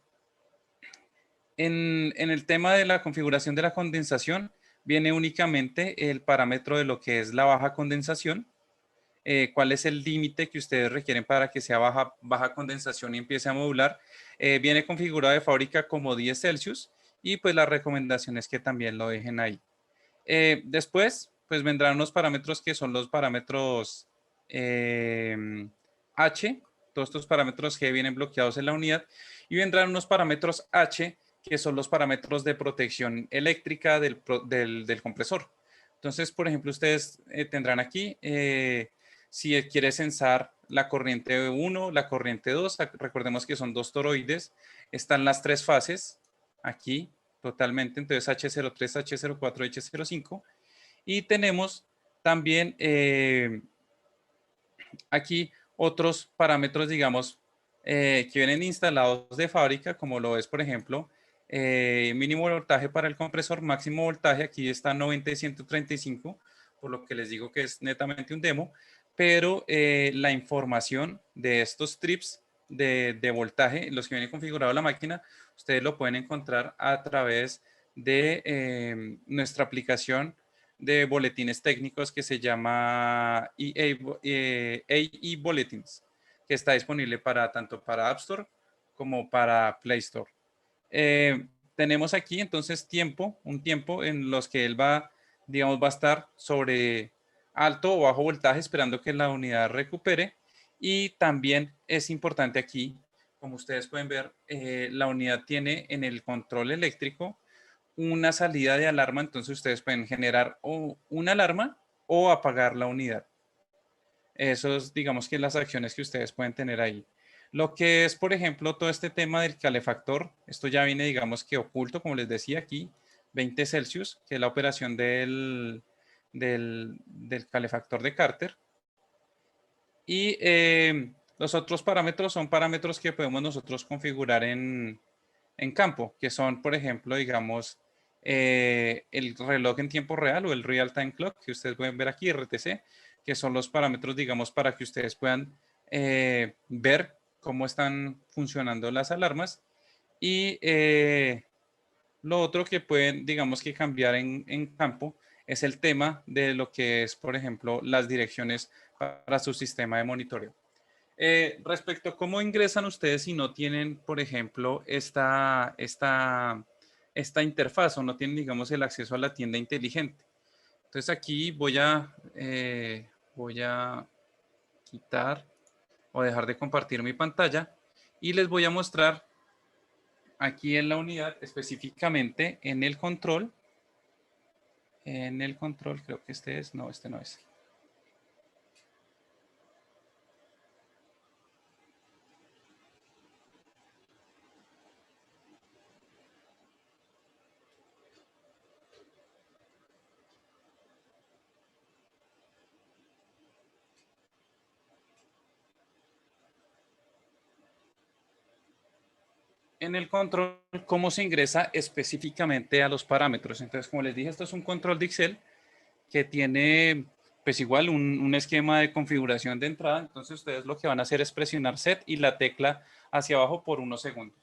el tema de la configuración de la condensación, viene únicamente el parámetro de lo que es la baja condensación, cuál es el límite que ustedes requieren para que sea baja condensación y empiece a modular. Viene configurado de fábrica como 10 Celsius y pues la recomendación es que también lo dejen ahí. Después, pues vendrán unos parámetros que son los parámetros H, todos estos parámetros G vienen bloqueados en la unidad, y vendrán unos parámetros H, que son los parámetros de protección eléctrica del compresor. Entonces, por ejemplo, ustedes tendrán aquí, si quiere censar la corriente 1, la corriente 2, recordemos que son 2 toroides, están las 3 fases aquí, totalmente, entonces H03, H04, H05, y tenemos también aquí otros parámetros, digamos, que vienen instalados de fábrica, como lo es, por ejemplo, mínimo voltaje para el compresor, máximo voltaje, aquí está 90 y 135, por lo que les digo que es netamente un demo, pero la información de estos trips de voltaje, los que vienen configurados la máquina, ustedes lo pueden encontrar a través de nuestra aplicación de boletines técnicos que se llama AE Bulletins, que está disponible para tanto para App Store como para Play Store. Tenemos aquí entonces un tiempo en los que él va, digamos, va a estar sobre alto o bajo voltaje esperando que la unidad recupere. Y también es importante aquí, como ustedes pueden ver, la unidad tiene en el control eléctrico una salida de alarma, entonces ustedes pueden generar o una alarma o apagar la unidad. Esos, digamos que las acciones que ustedes pueden tener ahí. Lo que es, por ejemplo, todo este tema del calefactor, esto ya viene, digamos que oculto, como les decía aquí, 20 Celsius, que es la operación del calefactor de Carter. Y los otros parámetros son parámetros que podemos nosotros configurar en campo, que son, por ejemplo, digamos, el reloj en tiempo real o el real time clock, que ustedes pueden ver aquí, RTC, que son los parámetros, digamos, para que ustedes puedan ver cómo están funcionando las alarmas. Y lo otro que pueden, digamos, que cambiar en campo es el tema de lo que es, por ejemplo, las direcciones para su sistema de monitoreo. Respecto a cómo ingresan ustedes si no tienen, por ejemplo, esta interfaz o no tienen, digamos, el acceso a la tienda inteligente. Entonces aquí voy a quitar o dejar de compartir mi pantalla y les voy a mostrar aquí en la unidad, específicamente en el control. En el control, creo que este no es. En el control, cómo se ingresa específicamente a los parámetros. Entonces, como les dije, esto es un control de Excel que tiene, pues igual, un esquema de configuración de entrada. Entonces, ustedes lo que van a hacer es presionar Set y la tecla hacia abajo por unos segundos.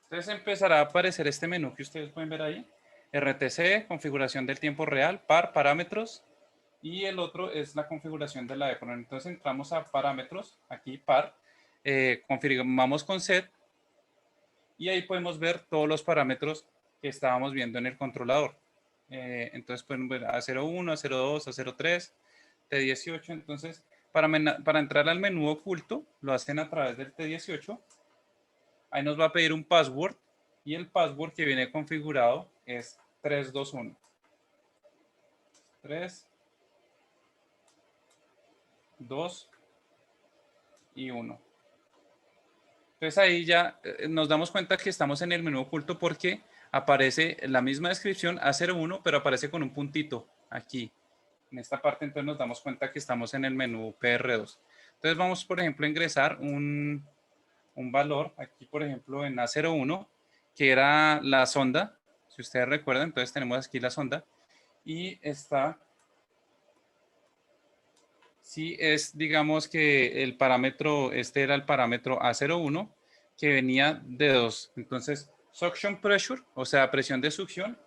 Entonces empezará a aparecer este menú que ustedes pueden ver ahí. RTC, configuración del tiempo real, par, parámetros. y el otro es la configuración de la EPROM. Entonces entramos a parámetros, aquí par, confirmamos con set y ahí podemos ver todos los parámetros que estábamos viendo en el controlador. Entonces pueden ver A01, A02, A03, T18. Entonces para entrar al menú oculto lo hacen a través del T18. Ahí nos va a pedir un password y el password que viene configurado es 321. 3, 2 y 1. Entonces ahí ya nos damos cuenta que estamos en el menú oculto porque aparece la misma descripción A01, pero aparece con un puntito aquí. En esta parte entonces nos damos cuenta que estamos en el menú PR2. Entonces vamos, por ejemplo, a ingresar un valor, aquí por ejemplo en A01, que era la sonda, si ustedes recuerdan, entonces tenemos aquí la sonda, y está, si es, digamos que el parámetro, este era el parámetro A01, que venía de 2, entonces suction pressure, o sea, presión de succión,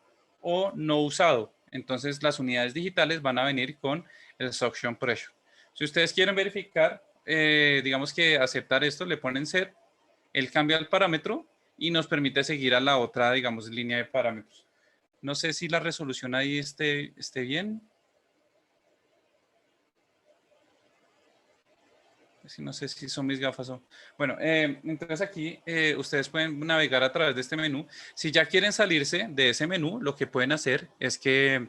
o no usado, entonces las unidades digitales van a venir con el suction pressure. Si ustedes quieren verificar, digamos que aceptar esto, le ponen set, él cambia el parámetro y nos permite seguir a la otra, digamos, línea de parámetros. No sé si la resolución ahí esté bien. No sé si son mis gafas o... Bueno, entonces aquí ustedes pueden navegar a través de este menú. Si ya quieren salirse de ese menú, lo que pueden hacer es que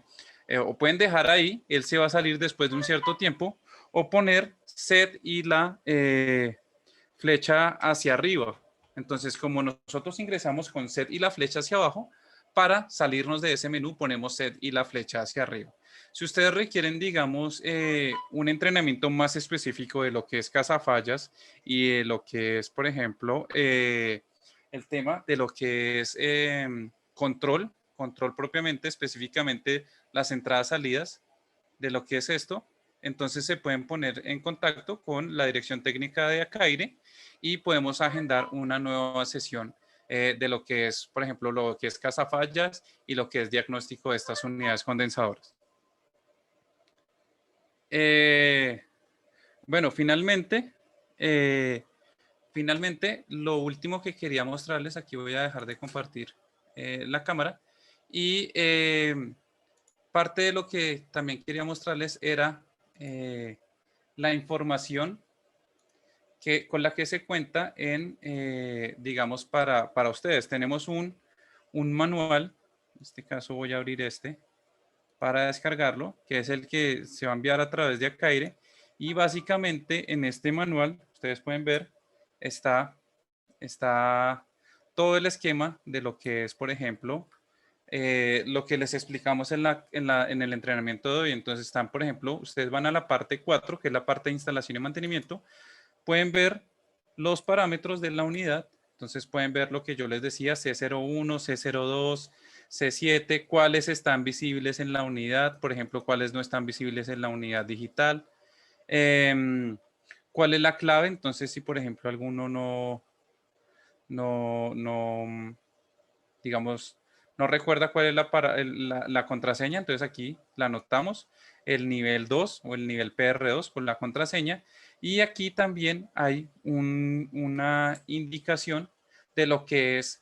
o pueden dejar ahí, él se va a salir después de un cierto tiempo, o poner set y la flecha hacia arriba. Entonces, como nosotros ingresamos con set y la flecha hacia abajo, para salirnos de ese menú ponemos set y la flecha hacia arriba. Si ustedes requieren, digamos, un entrenamiento más específico de lo que es cazafallas y de lo que es, por ejemplo, el tema de lo que es control propiamente, específicamente las entradas-salidas de lo que es esto, entonces se pueden poner en contacto con la dirección técnica de Acaire y podemos agendar una nueva sesión de lo que es, por ejemplo, lo que es cazafallas y lo que es diagnóstico de estas unidades condensadoras. Bueno, finalmente, lo último que quería mostrarles, aquí voy a dejar de compartir la cámara, y parte de lo que también quería mostrarles era la información con la que se cuenta en, digamos, para ustedes. Tenemos un manual, en este caso voy a abrir este, para descargarlo, que es el que se va a enviar a través de Acaire. Y básicamente en este manual, ustedes pueden ver, está todo el esquema de lo que es, por ejemplo, lo que les explicamos en el entrenamiento de hoy. Entonces están, por ejemplo, ustedes van a la parte 4, que es la parte de instalación y mantenimiento, pueden ver los parámetros de la unidad. Entonces pueden ver lo que yo les decía, C01, C02, C7, cuáles están visibles en la unidad, por ejemplo, cuáles no están visibles en la unidad digital. ¿Cuál es la clave? Entonces, si por ejemplo alguno no digamos, no recuerda cuál es la contraseña, entonces aquí la anotamos, el nivel 2 o el nivel PR2 con la contraseña, y aquí también hay una indicación de lo que es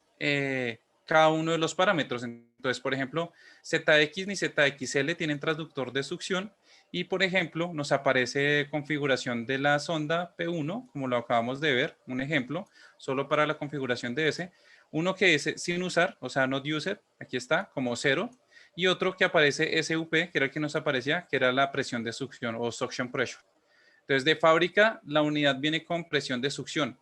cada uno de los parámetros. Entonces, por ejemplo, ZX ni ZXL tienen transductor de succión y, por ejemplo, nos aparece configuración de la sonda P1, como lo acabamos de ver, un ejemplo, solo para la configuración de ese. Uno que es sin usar, o sea, not used, aquí está, como 0. Y otro que aparece SUP, que era el que nos aparecía, que era la presión de succión o suction pressure. Entonces, de fábrica, la unidad viene con presión de succión.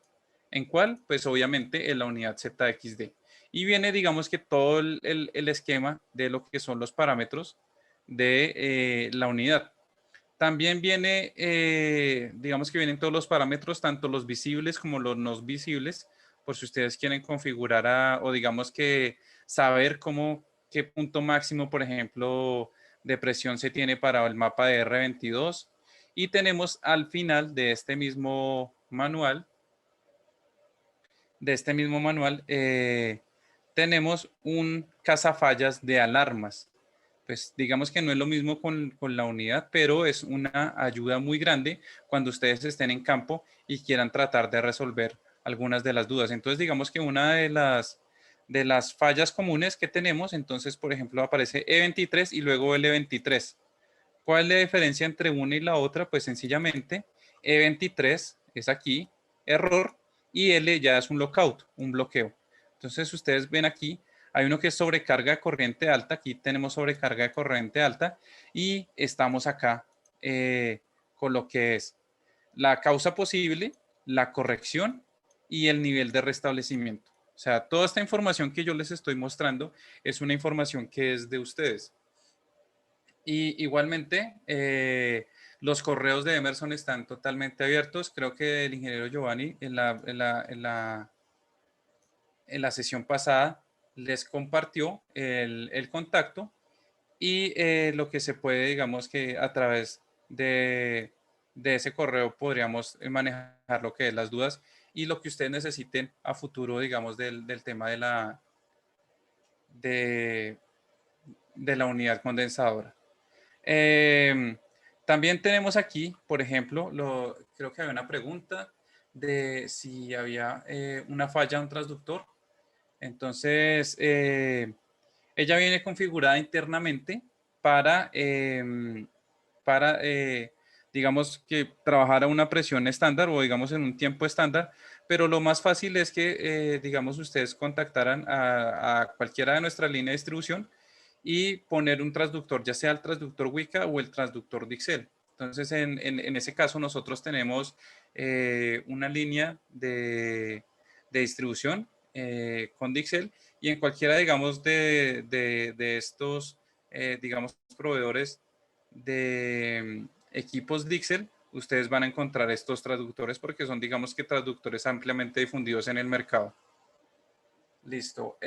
¿En cuál? Pues obviamente en la unidad ZXD. Y viene, digamos que todo el esquema de lo que son los parámetros de la unidad. También viene, digamos que vienen todos los parámetros, tanto los visibles como los no visibles, por si ustedes quieren configurar o digamos que saber qué punto máximo, por ejemplo, de presión se tiene para el mapa de R22. Y tenemos al final de este mismo manual, tenemos un cazafallas de alarmas. pues digamos que no es lo mismo con la unidad, pero es una ayuda muy grande cuando ustedes estén en campo y quieran tratar de resolver algunas de las dudas. Entonces, digamos que una de las fallas comunes que tenemos, entonces, por ejemplo, aparece E23 y luego L23. ¿Cuál es la diferencia entre una y la otra? Pues sencillamente, E23 es aquí, error, y L ya es un lockout, un bloqueo. Entonces, ustedes ven aquí, hay uno que es sobrecarga de corriente alta, aquí tenemos sobrecarga de corriente alta, y estamos acá con lo que es la causa posible, la corrección y el nivel de restablecimiento. O sea, toda esta información que yo les estoy mostrando es una información que es de ustedes. Y igualmente, los correos de Emerson están totalmente abiertos. Creo que el ingeniero Giovanni en la sesión pasada les compartió el contacto y lo que se puede, digamos que a través de ese correo podríamos manejar lo que es las dudas y lo que ustedes necesiten a futuro, digamos, del tema de, de la unidad condensadora. También tenemos aquí, por ejemplo, creo que había una pregunta de si había una falla en un transductor. Entonces, ella viene configurada internamente para digamos, que trabajar a una presión estándar o, digamos, en un tiempo estándar, pero lo más fácil es que, digamos, ustedes contactaran a cualquiera de nuestra línea de distribución y poner un transductor, ya sea el transductor Wicca o el transductor Dixel. Entonces, en ese caso, nosotros tenemos una línea de distribución con Dixel y en cualquiera, digamos, de estos, digamos, proveedores de equipos Dixel, ustedes van a encontrar estos traductores porque son, digamos, que traductores ampliamente difundidos en el mercado. Listo.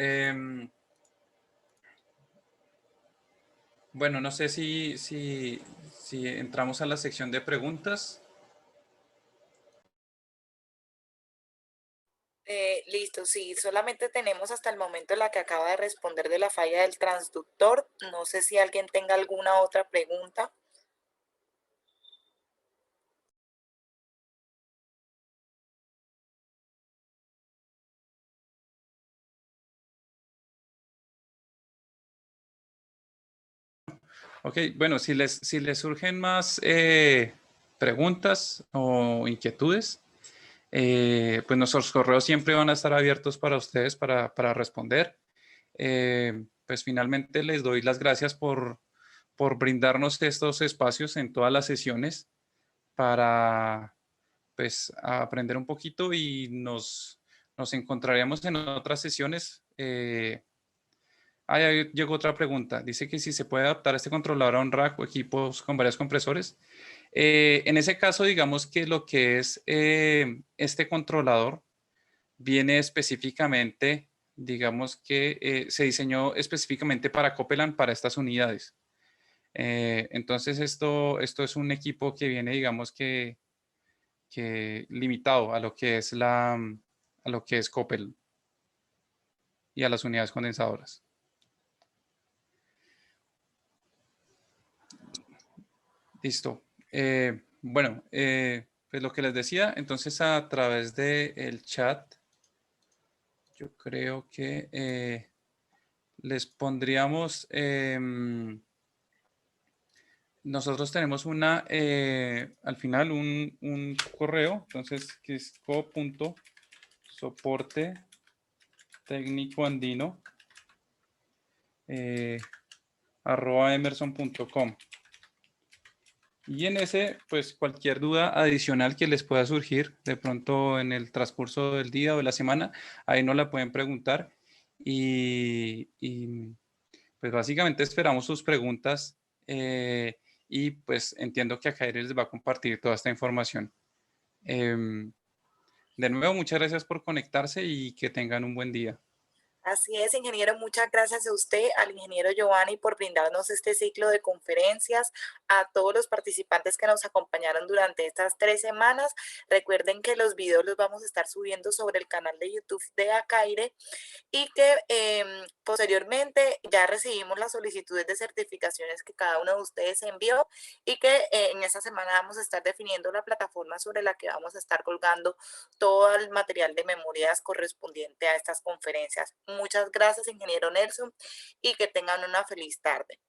Bueno, no sé si entramos a la sección de preguntas. Listo, sí, solamente tenemos hasta el momento la que acaba de responder de la falla del transductor. No sé si alguien tenga alguna otra pregunta. Ok, bueno, si les surgen más preguntas o inquietudes, pues nuestros correos siempre van a estar abiertos para ustedes para responder. Pues finalmente les doy las gracias por brindarnos estos espacios en todas las sesiones para pues aprender un poquito y nos encontraríamos en otras sesiones. Ahí llegó otra pregunta. Dice que si se puede adaptar este controlador a un rack o equipos con varios compresores. En ese caso, digamos que lo que es este controlador viene específicamente, digamos que se diseñó específicamente para Copeland, para estas unidades. Entonces, esto es un equipo que viene, digamos que limitado a lo que es a lo que es Copeland y a las unidades condensadoras. Listo. Bueno, pues lo que les decía, entonces a través del chat, yo creo que les pondríamos, nosotros tenemos al final un correo, entonces que es co.soporte técnico andino @emerson.com. Y en ese, pues cualquier duda adicional que les pueda surgir de pronto en el transcurso del día o de la semana, ahí nos la pueden preguntar. Y pues básicamente esperamos sus preguntas y pues entiendo que acá les va a compartir toda esta información. De nuevo, muchas gracias por conectarse y que tengan un buen día. Así es, ingeniero, muchas gracias a usted, al ingeniero Giovanni, por brindarnos este ciclo de conferencias, a todos los participantes que nos acompañaron durante estas 3 semanas. Recuerden que los videos los vamos a estar subiendo sobre el canal de YouTube de Acaire y que Posteriormente, ya recibimos las solicitudes de certificaciones que cada uno de ustedes envió y que en esta semana vamos a estar definiendo la plataforma sobre la que vamos a estar colgando todo el material de memorias correspondiente a estas conferencias. Muchas gracias, ingeniero Nelson, y que tengan una feliz tarde.